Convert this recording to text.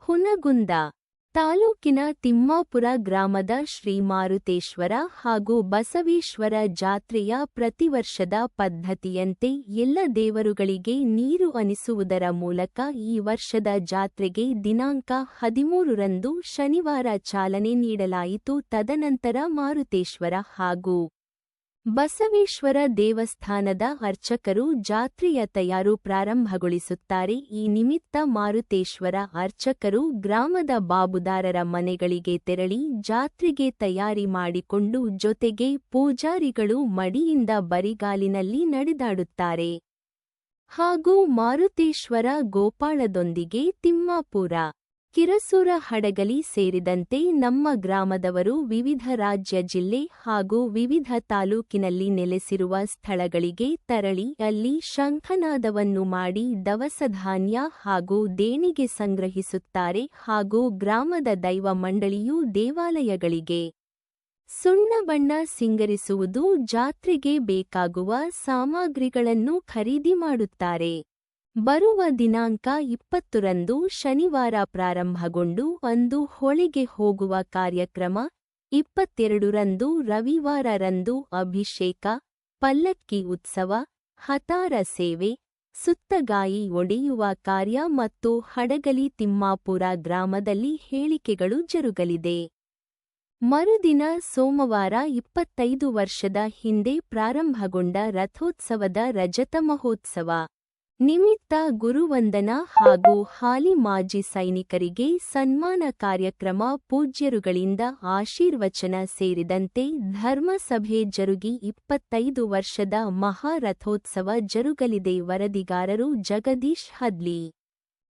ಹುನಗುಂದ ತಾಲೂಕಿನ ತಿಮ್ಮಾಪುರ ಗ್ರಾಮದ ಶ್ರೀ ಮಾರುತೇಶ್ವರ ಹಾಗೂ ಬಸವೇಶ್ವರ ಜಾತ್ರೆಯ ಪ್ರತಿವರ್ಷದ ಪದ್ಧತಿಯಂತೆ ಎಲ್ಲ ದೇವರುಗಳಿಗೆ ನೀರು ಹನಿಸುವುದರ ಮೂಲಕ ಈ ವರ್ಷದ ಜಾತ್ರೆಗೆ ದಿನಾಂಕ 13ರಂದು ಶನಿವಾರ ಚಾಲನೆ ನೀಡಲಾಯಿತು. ತದನಂತರ ಮಾರುತೇಶ್ವರ ಹಾಗೂ ಬಸವೇಶ್ವರ ದೇವಸ್ಥಾನದ ಅರ್ಚಕರು ಜಾತ್ರೆಯ ತಯಾರು ಪ್ರಾರಂಭಗೊಳಿಸುತ್ತಾರೆ. ಈ ನಿಮಿತ್ತ ಮಾರುತೇಶ್ವರ ಅರ್ಚಕರು ಗ್ರಾಮದ ಬಾಬುದಾರರ ಮನೆಗಳಿಗೆ ತೆರಳಿ ಜಾತ್ರೆಗೆ ತಯಾರಿ ಮಾಡಿಕೊಂಡು ಜೊತೆಗೆ ಪೂಜಾರಿಗಳು ಮಡಿಯಿಂದ ಬರಿಗಾಲಿನಲ್ಲಿ ನಡೆದಾಡುತ್ತಾರೆ. ಹಾಗೂ ಮಾರುತೇಶ್ವರ ಗೋಪಾಳದೊಂದಿಗೆ ತಿಮ್ಮಾಪುರ, ಕಿರಸೂರ, ಹಡಗಲಿ ಸೇರಿದಂತೆ ನಮ್ಮ ಗ್ರಾಮದವರು ವಿವಿಧ ರಾಜ್ಯ, ಜಿಲ್ಲೆ ಹಾಗೂ ವಿವಿಧ ತಾಲೂಕಿನಲ್ಲಿ ನೆಲೆಸಿರುವ ಸ್ಥಳಗಳಿಗೆ ತೆರಳಿ ಅಲ್ಲಿ ಶಂಖನಾದವನ್ನು ಮಾಡಿ ದವಸಧಾನ್ಯ ಹಾಗೂ ದೇಣಿಗೆ ಸಂಗ್ರಹಿಸುತ್ತಾರೆ. ಹಾಗೂ ಗ್ರಾಮದ ದೈವ ಮಂಡಳಿಯು ದೇವಾಲಯಗಳಿಗೆ ಸುಣ್ಣ ಬಣ್ಣ ಸಿಂಗರಿಸುವುದು, ಜಾತ್ರೆಗೆ ಬೇಕಾಗುವ ಸಾಮಗ್ರಿಗಳನ್ನು ಖರೀದಿ ಮಾಡುತ್ತಾರೆ. ಬರುವ ದಿನಾಂಕ 20ರಂದು ಶನಿವಾರ ಪ್ರಾರಂಭಗೊಂಡು ಅಂದು ಹೊಳೆಗೆ ಹೋಗುವ ಕಾರ್ಯಕ್ರಮ, 22ರಂದು ರವಿವಾರರಂದು ಅಭಿಷೇಕ, ಪಲ್ಲಕ್ಕಿ ಉತ್ಸವ, ಹತಾರ ಸೇವೆ, ಸುತ್ತಗಾಯಿ ಒಡೆಯುವ ಕಾರ್ಯ ಮತ್ತು ಹಡಗಲಿ ತಿಮ್ಮಾಪುರ ಗ್ರಾಮದಲ್ಲಿ ಹೇಳಿಕೆಗಳು ಜರುಗಲಿದೆ. ಮರುದಿನ ಸೋಮವಾರ 25 ವರ್ಷದ ಹಿಂದೆ ಪ್ರಾರಂಭಗೊಂಡ ರಥೋತ್ಸವದ ರಜತ ಮಹೋತ್ಸವ ನಿಮಿತ್ತ ಗುರುವಂದನಾ ಹಾಗೂ ಹಾಲಿ ಮಾಜಿ ಸೈನಿಕರಿಗೆ ಸನ್ಮಾನ ಕಾರ್ಯಕ್ರಮ, ಪೂಜ್ಯರುಗಳಿಂದ ಆಶೀರ್ವಚನ ಸೇರಿದಂತೆ ಧರ್ಮಸಭೆ ಜರುಗಿ 25 ವರ್ಷದ ಮಹಾರಥೋತ್ಸವ ಜರುಗಲಿದೆ. ವರದಿಗಾರರು ಜಗದೀಶ್ ಹದ್ಲಿ.